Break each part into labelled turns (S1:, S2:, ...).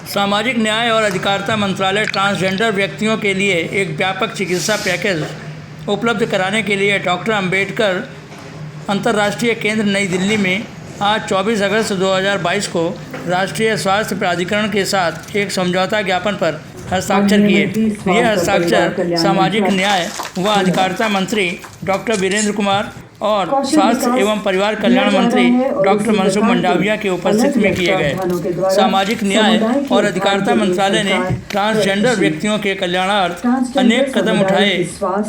S1: सामाजिक न्याय और अधिकारिता मंत्रालय ट्रांसजेंडर व्यक्तियों के लिए एक व्यापक चिकित्सा पैकेज उपलब्ध कराने के लिए डॉक्टर अंबेडकर अंतर्राष्ट्रीय केंद्र नई दिल्ली में आज 24 अगस्त 2022 को राष्ट्रीय स्वास्थ्य प्राधिकरण के साथ एक समझौता ज्ञापन पर हस्ताक्षर किए। ये हस्ताक्षर सामाजिक न्याय व अधिकारिता मंत्री डॉक्टर वीरेंद्र कुमार और स्वास्थ्य एवं परिवार कल्याण मंत्री डॉक्टर मनसुख मंडाविया की उपस्थिति में किए गए। सामाजिक न्याय और अधिकारिता मंत्रालय ने ट्रांसजेंडर व्यक्तियों के कल्याणार्थ अनेक कदम उठाए।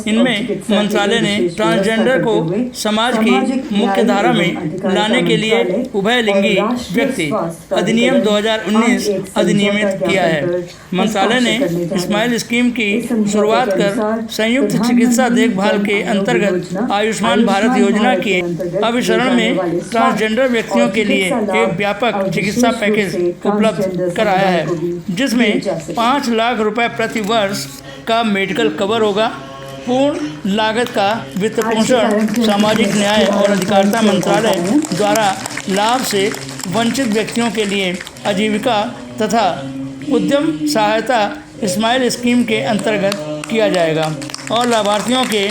S1: इनमें मंत्रालय ने ट्रांसजेंडर को समाज की मुख्य धारा में लाने के लिए उभयलिंगी व्यक्ति अधिनियम 2019 अधिनियमित किया है। मंत्रालय ने स्माइल स्कीम की शुरुआत कर संयुक्त चिकित्सा देखभाल के अंतर्गत आयुष्मान भारत योजना के अभिसरण में ट्रांसजेंडर व्यक्तियों के लिए एक व्यापक चिकित्सा पैकेज उपलब्ध कराया है, जिसमें 5 लाख रुपए प्रति वर्ष का मेडिकल कवर होगा। पूर्ण लागत का वित्त पोषण सामाजिक न्याय और अधिकारिता मंत्रालय द्वारा लाभ से वंचित व्यक्तियों के लिए आजीविका तथा उद्यम सहायता स्माइल स्कीम के अंतर्गत किया जाएगा और लाभार्थियों के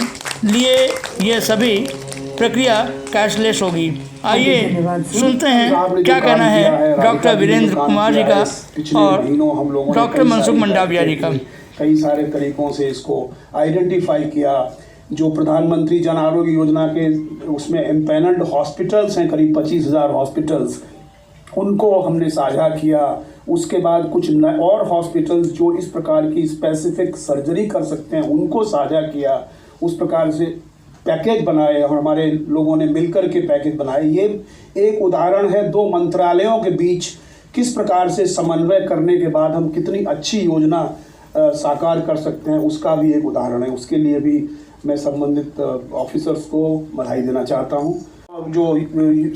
S1: लिए ये सभी प्रक्रिया कैशलेस होगी। आइए सुनते हैं क्या कहना है डॉक्टर वीरेंद्र कुमार जी का और डॉक्टर मनसुख मंडाविया जी का।
S2: कई सारे तरीकों से इसको आइडेंटिफाई किया। जो प्रधानमंत्री जन आरोग्य योजना के उसमें एम्पैनल्ड हॉस्पिटल्स हैं, करीब 25,000 हॉस्पिटल्स, उनको हमने साझा किया। उसके बाद कुछ और हॉस्पिटल्स जो इस प्रकार की स्पेसिफिक सर्जरी कर सकते हैं उनको साझा किया। उस प्रकार से पैकेज बनाए और हमारे लोगों ने मिलकर के पैकेज बनाए। ये एक उदाहरण है दो मंत्रालयों के बीच किस प्रकार से समन्वय करने के बाद हम कितनी अच्छी योजना साकार कर सकते हैं, उसका भी एक उदाहरण है। उसके लिए भी मैं संबंधित ऑफिसर्स को बधाई देना चाहता हूँ। जो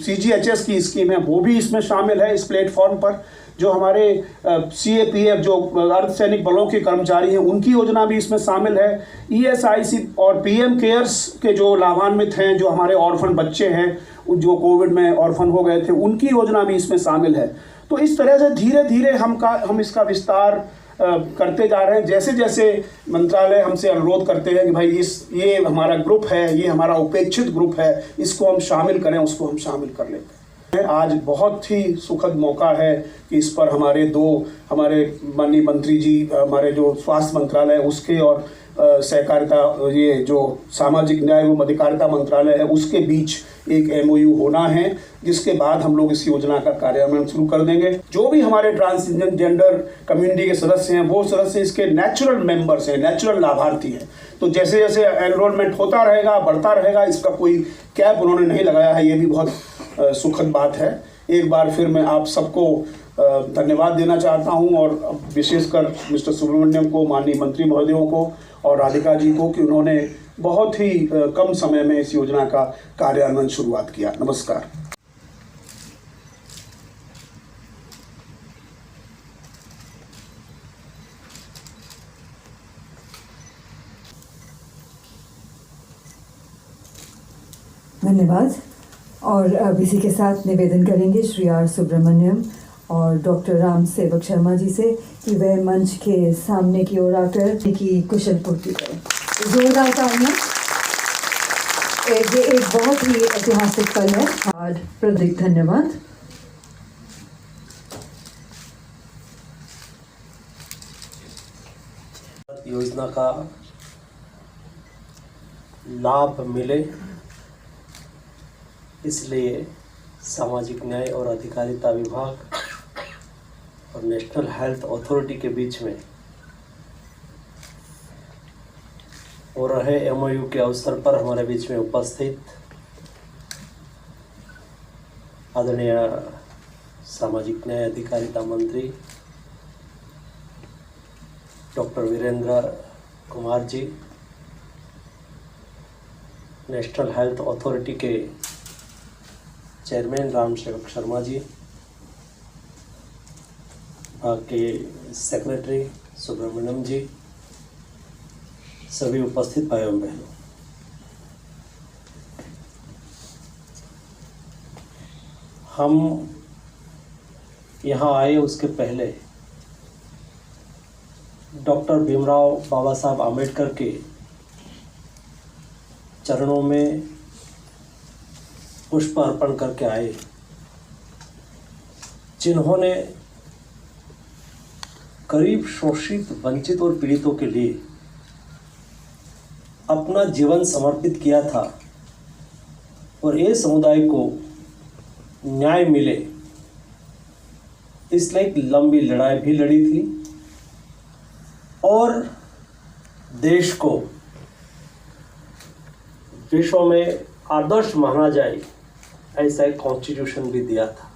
S2: CGHS की स्कीम है वो भी इसमें शामिल है इस प्लेटफॉर्म पर। जो हमारे CAPF जो अर्धसैनिक बलों के कर्मचारी हैं उनकी योजना भी इसमें शामिल है। ESIC और PM केयर्स के जो लाभान्वित हैं, जो हमारे ऑर्फन बच्चे हैं जो कोविड में ऑर्फन हो गए थे, उनकी योजना भी इसमें शामिल है। तो इस तरह से धीरे धीरे हम इसका विस्तार करते जा रहे हैं। जैसे जैसे मंत्रालय हमसे अनुरोध करते हैं कि भाई ये हमारा ग्रुप है, ये हमारा उपेक्षित ग्रुप है, इसको हम शामिल करें, उसको हम शामिल कर लेते हैं। आज बहुत ही सुखद मौका है कि इस पर हमारे माननीय मंत्री जी, हमारे जो स्वास्थ्य मंत्रालय उसके और सहकारिता, ये जो सामाजिक न्याय एवं अधिकारिता मंत्रालय है उसके बीच एक MOU होना है, जिसके बाद हम लोग इस योजना का कार्यान्वयन शुरू कर देंगे। जो भी हमारे ट्रांसजेंडर कम्युनिटी के सदस्य हैं वो सदस्य इसके नेचुरल मेंबर्स हैं, नेचुरल लाभार्थी हैं। तो जैसे जैसे एनरोलमेंट होता रहेगा, बढ़ता रहेगा, इसका कोई कैप उन्होंने नहीं लगाया है, ये भी बहुत सुखद बात है। एक बार फिर मैं आप सबको धन्यवाद देना चाहता हूं और विशेषकर मिस्टर सुब्रमण्यम को, माननीय मंत्री महोदयों को और राधिका जी को कि उन्होंने बहुत ही कम समय में इस योजना का कार्यान्वयन शुरुआत किया। नमस्कार।
S3: धन्यवाद। और अब इसी के साथ निवेदन करेंगे श्री R सुब्रमण्यम और डॉक्टर राम सेवक शर्मा जी से कि वह मंच के सामने की ओर आकर की कुशल पूर्ति करें। जोरदार तालियां। ये एक बहुत ही ऐतिहासिक पल है। हार्दिक धन्यवाद।
S4: योजना का लाभ मिले, इसलिए सामाजिक न्याय और अधिकारिता विभाग और नेशनल हेल्थ अथॉरिटी के बीच में हो रहे MOU के अवसर पर हमारे बीच में उपस्थित आदरणीय सामाजिक न्याय अधिकारिता मंत्री doctor Virendra Kumar ji, national health authority के चेयरमैन राम सेवक शर्मा जी, के सेक्रेटरी सुब्रमण्यम जी, सभी उपस्थित भाइयों बहनों, हम यहाँ आए उसके पहले डॉक्टर भीमराव बाबा साहब आम्बेडकर के चरणों में पुष्प अर्पण करके आए, जिन्होंने गरीब, शोषित, वंचित और पीड़ितों के लिए अपना जीवन समर्पित किया था और ये समुदाय को न्याय मिले, इसलिए एक लंबी लड़ाई भी लड़ी थी और देश को विश्व में आदर्श माना जाए ऐसा एक कॉन्स्टिट्यूशन भी दिया था।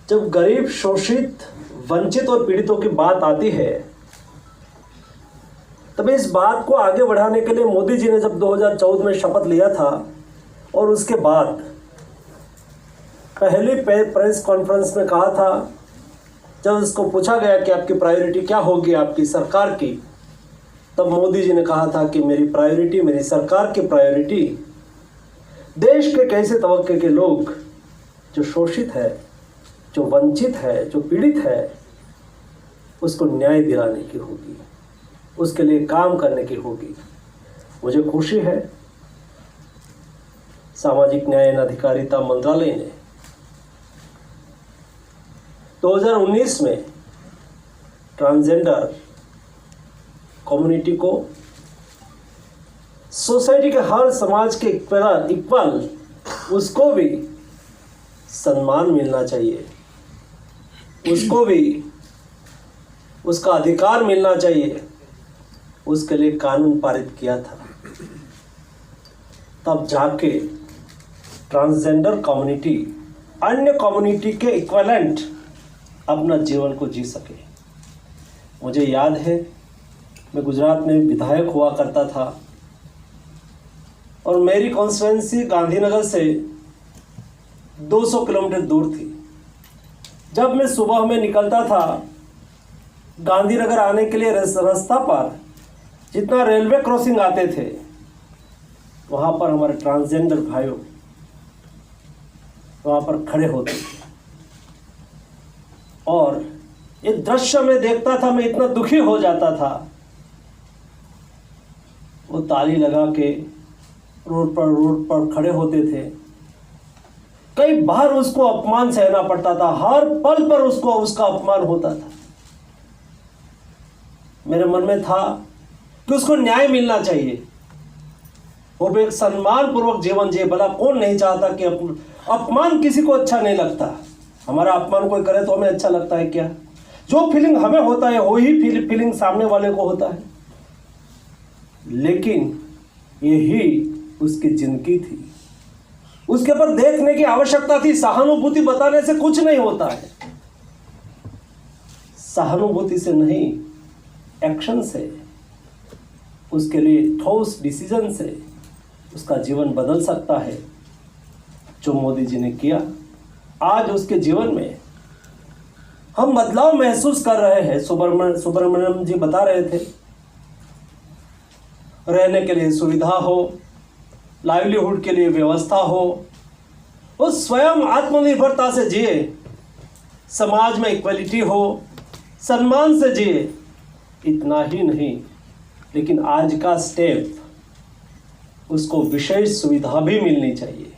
S4: जब गरीब, शोषित, वंचित और पीड़ितों की बात आती है, तब इस बात को आगे बढ़ाने के लिए मोदी जी ने जब 2014 में शपथ लिया था और उसके बाद पहली प्रेस कॉन्फ्रेंस में कहा था, जब उसको पूछा गया कि आपकी प्रायोरिटी क्या होगी आपकी सरकार की, तब मोदी जी ने कहा था कि मेरी प्रायोरिटी, मेरी सरकार की प्रायोरिटी देश के कैसे तबके के लोग जो शोषित है, जो वंचित है, जो पीड़ित है, उसको न्याय दिलाने की होगी, उसके लिए काम करने की होगी। मुझे खुशी है सामाजिक न्याय एवं अधिकारिता मंत्रालय ने 2019 में ट्रांसजेंडर कम्युनिटी को सोसाइटी के हर समाज के इक्वल उसको भी सम्मान मिलना चाहिए, उसको भी उसका अधिकार मिलना चाहिए, उसके लिए कानून पारित किया था। तब जाके ट्रांसजेंडर कम्युनिटी अन्य कम्युनिटी के इक्विवेलेंट अपना जीवन को जी सके। मुझे याद है मैं गुजरात में विधायक हुआ करता था और मेरी कॉन्स्टिट्यूएंसी गांधीनगर से 200 किलोमीटर दूर थी। जब मैं सुबह में निकलता था गांधीनगर आने के लिए रास्ता पर जितना रेलवे क्रॉसिंग आते थे, वहाँ पर हमारे ट्रांसजेंडर भाइयों वहाँ पर खड़े होते थे और ये दृश्य में देखता था, मैं इतना दुखी हो जाता था। वो ताली लगा के रोड पर खड़े होते थे। कई बार उसको अपमान सहना पड़ता था, हर पल पर उसको उसका अपमान होता था। मेरे मन में था कि उसको न्याय मिलना चाहिए, वो भी एक सम्मान पूर्वक जीवन जिए। भला कौन नहीं चाहता कि अपमान किसी को अच्छा नहीं लगता। हमारा अपमान कोई करे तो हमें अच्छा लगता है क्या? जो फीलिंग हमें होता है वही फीलिंग सामने वाले को होता है। लेकिन यही उसकी जिंदगी थी, उसके पर देखने की आवश्यकता थी। सहानुभूति बताने से कुछ नहीं होता है, सहानुभूति से नहीं, एक्शन से, उसके लिए ठोस डिसीजन से उसका जीवन बदल सकता है, जो मोदी जी ने किया। आज उसके जीवन में हम बदलाव महसूस कर रहे हैं। सुब्रमण्यम जी बता रहे थे, रहने के लिए सुविधा हो, लाइवलीहुड के लिए व्यवस्था हो, वो स्वयं आत्मनिर्भरता से जिए, समाज में इक्वलिटी हो, सम्मान से जिए। इतना ही नहीं, लेकिन आज का स्टेप उसको विशेष सुविधा भी मिलनी चाहिए।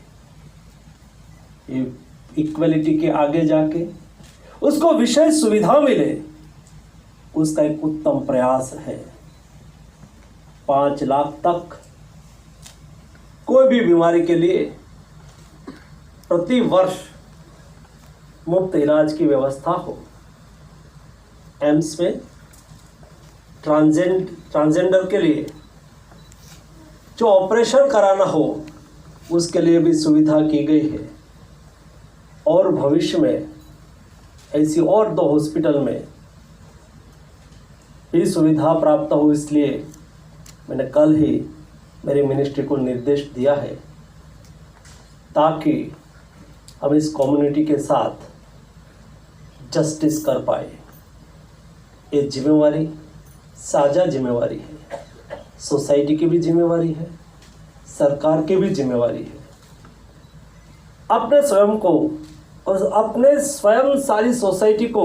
S4: ये इक्वलिटी के आगे जाके उसको विशेष सुविधा मिले, उसका एक उत्तम प्रयास है। 5 लाख तक कोई भी बीमारी के लिए प्रति वर्ष मुफ्त इलाज की व्यवस्था हो। एम्स में ट्रांसजेंडर के लिए जो ऑपरेशन कराना हो उसके लिए भी सुविधा की गई है। और भविष्य में ऐसी और 2 हॉस्पिटल में भी सुविधा प्राप्त हो, इसलिए मैंने कल ही मेरी मिनिस्ट्री को निर्देश दिया है, ताकि हम इस कम्युनिटी के साथ जस्टिस कर पाए। ये जिम्मेवारी साझा जिम्मेवारी है, सोसाइटी की भी जिम्मेवारी है, सरकार की भी जिम्मेवारी है। अपने स्वयं को और अपने स्वयं सारी सोसाइटी को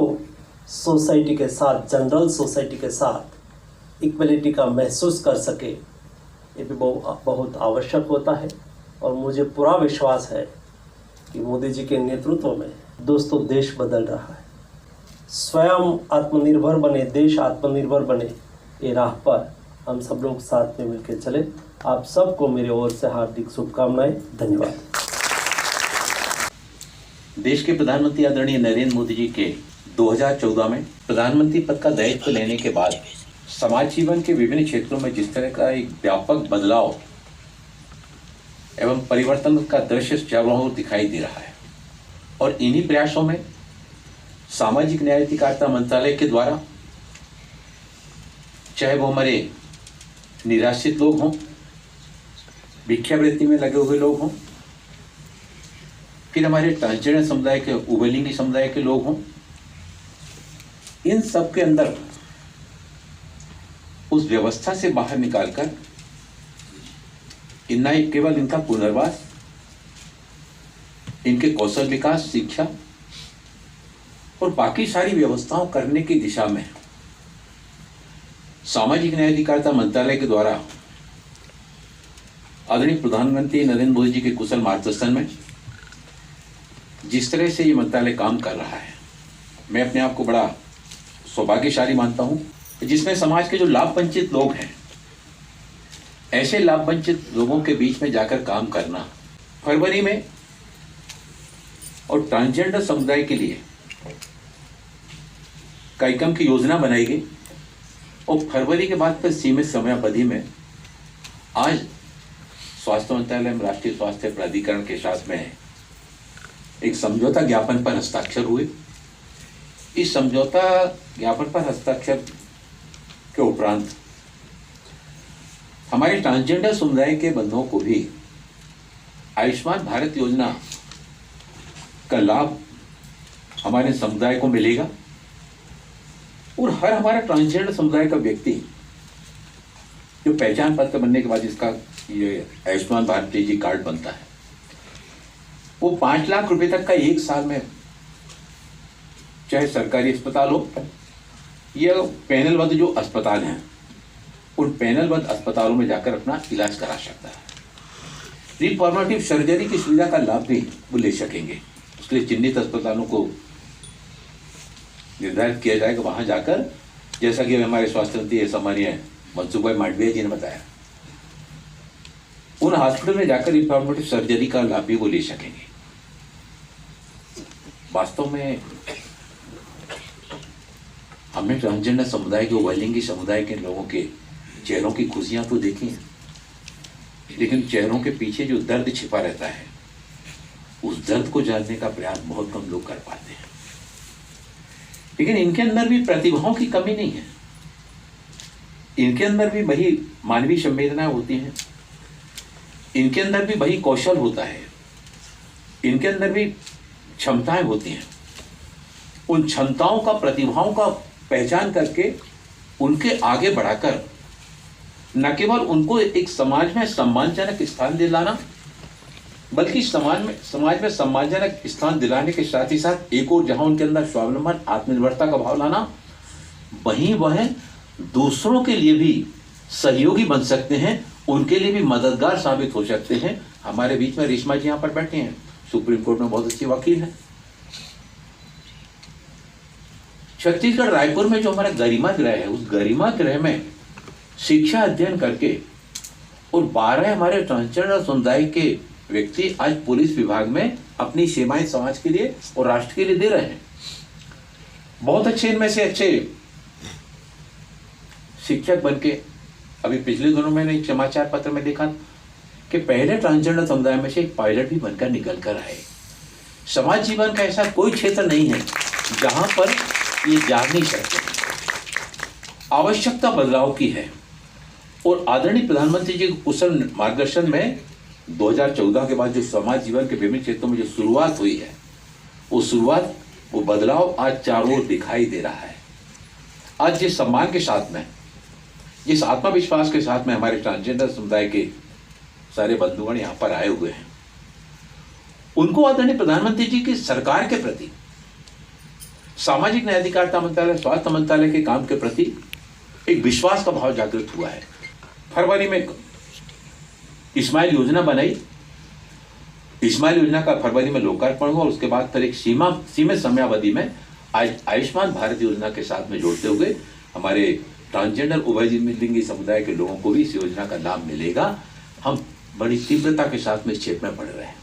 S4: सोसाइटी के साथ, जनरल सोसाइटी के साथ इक्वलिटी का महसूस कर सके, ये भी बहुत आवश्यक होता है। और मुझे पूरा विश्वास है कि मोदी जी के नेतृत्व में दोस्तों देश बदल रहा है। स्वयं आत्मनिर्भर बने, देश आत्मनिर्भर बने, ये राह पर हम सब लोग साथ में मिलकर चले। आप सबको मेरी ओर से हार्दिक शुभकामनाएं। धन्यवाद।
S5: देश के प्रधानमंत्री आदरणीय नरेंद्र मोदी जी के 2014 में प्रधानमंत्री पद का दायित्व लेने के बाद समाज जीवन के विभिन्न क्षेत्रों में जिस तरह का एक व्यापक बदलाव एवं परिवर्तन का दृश्य चारों ओर दिखाई दे रहा है, और इन्हीं प्रयासों में सामाजिक न्याय अधिकारिता मंत्रालय के द्वारा चाहे वो हमारे निराश्रित लोग हों, भिक्षावृत्ति में लगे हुए लोग हों, फिर हमारे ट्रांसजेंडर समुदाय के, उभयलिंगी समुदाय के लोग हों, इन सब के अंदर उस व्यवस्था से बाहर निकालकर न केवल इनका पुनर्वास, इनके कौशल विकास, शिक्षा और बाकी सारी व्यवस्थाओं करने की दिशा में सामाजिक न्याय अधिकारिता मंत्रालय के द्वारा आदरणीय प्रधानमंत्री नरेंद्र मोदी जी के कुशल मार्गदर्शन में जिस तरह से ये मंत्रालय काम कर रहा है, मैं अपने आप को बड़ा सौभाग्यशाली मानता हूं, जिसमें समाज के जो लाभ वंचित लोग हैं, ऐसे लाभ वंचित लोगों के बीच में जाकर काम करना। फरवरी में और ट्रांसजेंडर समुदाय के लिए कार्यक्रम की योजना बनाई गई, और फरवरी के बाद फिर सीमित समयावधि में आज स्वास्थ्य मंत्रालय में राष्ट्रीय स्वास्थ्य प्राधिकरण के साथ में एक समझौता ज्ञापन पर हस्ताक्षर हुए। इस समझौता ज्ञापन पर हस्ताक्षर के उपरांत हमारे ट्रांसजेंडर समुदाय के बंधुओं को भी आयुष्मान भारत योजना का लाभ हमारे समुदाय को मिलेगा, और हर हमारा ट्रांसजेंडर समुदाय का व्यक्ति जो पहचान पत्र बनने के बाद इसका ये आयुष्मान भारत जी कार्ड बनता है, वो 5 लाख रुपए तक का एक साल में, चाहे सरकारी अस्पताल हो या पैनलबद्ध जो अस्पताल हैं, उन पैनलबद्ध अस्पतालों में जाकर अपना इलाज करा सकता है। रिफॉर्मेटिव सर्जरी की सुविधा का लाभ भी वो ले सकेंगे। उसके लिए चिन्हित अस्पतालों को निर्धारित किया जाएगा, वहां जाकर, जैसा कि हमारे स्वास्थ्य मंत्री सम्मानीय मनसुख भाई मांडविया जी ने बताया, उन हॉस्पिटल में जाकर रिफॉर्मेटिव सर्जरी का लाभ भी वो ले सकेंगे। वास्तव में हमने ट्रांसजेंडर समुदाय के, उभयलिंगी समुदाय के लोगों के चेहरों की खुशियां तो देखी हैं, लेकिन चेहरों के पीछे जो दर्द छिपा रहता है, उस दर्द को जानने का प्रयास बहुत कम लोग कर पाते हैं। लेकिन इनके अंदर भी प्रतिभाओं की कमी नहीं है, इनके अंदर भी वही मानवीय संवेदनाएं होती हैं, इनके अंदर भी वही कौशल होता है, इनके अंदर भी क्षमताएं होती हैं। उन क्षमताओं का, प्रतिभाओं का पहचान करके उनके आगे बढ़ाकर न केवल उनको एक समाज में सम्मानजनक स्थान दिलाना, बल्कि समाज में सम्मानजनक स्थान दिलाने के साथ ही साथ एक और जहां उनके अंदर स्वावलंबन, आत्मनिर्भरता का भाव लाना, वहीं वह दूसरों के लिए भी सहयोगी बन सकते हैं, उनके लिए भी मददगार साबित हो सकते हैं। हमारे बीच में रेशमा जी यहाँ पर बैठे हैं, सुप्रीम कोर्ट में बहुत अच्छी वकील हैं। छत्तीसगढ़ रायपुर में जो हमारा गरिमा गृह है, उस गरिमा गृह में शिक्षा अध्ययन करके और 12 हमारे ट्रांसजेंडर समुदाय के व्यक्ति आज पुलिस विभाग में अपनी सेवाएं समाज के लिए और राष्ट्र के लिए दे रहे हैं। बहुत अच्छे, इनमें से अच्छे शिक्षक बनके, अभी पिछले दिनों मैंने एक समाचार पत्र में देखा कि पहले ट्रांसजेंडर समुदाय में से एक पायलट भी बनकर निकल कर आए। समाज जीवन का ऐसा कोई क्षेत्र नहीं है जहां पर ये जा नहीं सकते। आवश्यकता बदलाव की है, और आदरणीय प्रधानमंत्री जी के कुशल मार्गदर्शन में 2014 के बाद जो समाज जीवन के विभिन्न क्षेत्रों में जो शुरुआत हुई है, वो बदलाव आज चारों ओर दिखाई दे रहा है। आज जिस सम्मान के साथ में, जिस आत्मविश्वास के साथ में हमारे ट्रांसजेंडर समुदाय के सारे बंधुगण यहाँ पर आए हुए हैं, उनको आदरणीय प्रधानमंत्री जी की सरकार के प्रति, सामाजिक न्याय अधिकारिता मंत्रालय, स्वास्थ्य मंत्रालय के काम के प्रति एक विश्वास का भाव जागृत हुआ है। फरवरी में इस्माइल योजना बनाई, इस्माइल योजना का फरवरी में लोकार्पण हुआ और उसके बाद फिर एक सीमित समयावधि में आज आयुष्मान भारत योजना के साथ में जोड़ते हुए हमारे ट्रांसजेंडर उभयलिंगी समुदाय के लोगों को भी इस योजना का लाभ मिलेगा। हम बड़ी तीव्रता के साथ में इस क्षेत्र में बढ़ रहे हैं।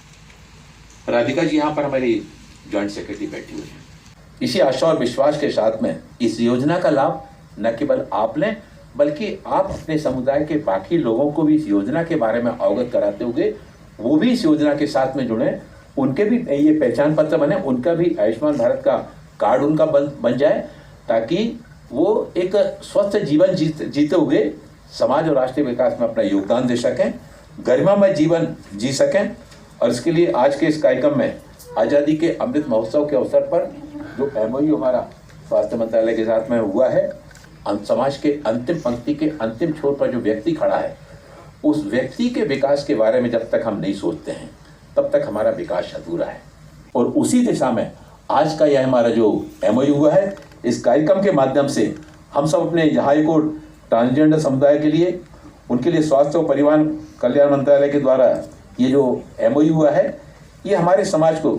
S5: राधिका जी यहाँ पर हमारी ज्वाइंट सेक्रेटरी बैठी हुई है। इसी आशा और विश्वास के साथ में इस योजना का लाभ न केवल आप लें बल्कि आप अपने समुदाय के बाकी लोगों को भी इस योजना के बारे में अवगत कराते हुए वो भी इस योजना के साथ में जुड़े, उनके भी ये पहचान पत्र बने, उनका भी आयुष्मान भारत का कार्ड उनका बन जाए, ताकि वो एक स्वस्थ जीवन जीते हुए समाज और राष्ट्रीय विकास में अपना योगदान दे सकें, गरिमामय जीवन जी सकें। और इसके लिए आज के इस कार्यक्रम में आज़ादी के अमृत महोत्सव के अवसर पर जो MOU हमारा स्वास्थ्य मंत्रालय के साथ में हुआ है, समाज के अंतिम पंक्ति के अंतिम छोर पर जो व्यक्ति खड़ा है, उस व्यक्ति के विकास के बारे में जब तक हम नहीं सोचते हैं तब तक हमारा विकास अधूरा है। और उसी दिशा में आज का यह हमारा जो MOU हुआ है, इस कार्यक्रम के माध्यम से हम सब अपने यहाँ को ट्रांसजेंडर समुदाय के लिए, उनके लिए स्वास्थ्य और परिवार कल्याण मंत्रालय के द्वारा ये जो MOU हुआ है, ये हमारे समाज को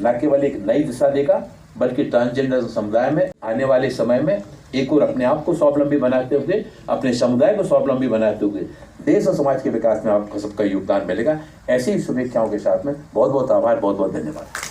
S5: न केवल एक नई दिशा देगा बल्कि ट्रांसजेंडर समुदाय में आने वाले समय में एक और अपने आप को स्वावलंबी बनाते हुए, अपने समुदाय को स्वावलंबी बनाते हुए देश और समाज के विकास में आपको सबका योगदान मिलेगा। ऐसी ही शुभेच्छाओं के साथ में बहुत बहुत आभार, बहुत बहुत धन्यवाद।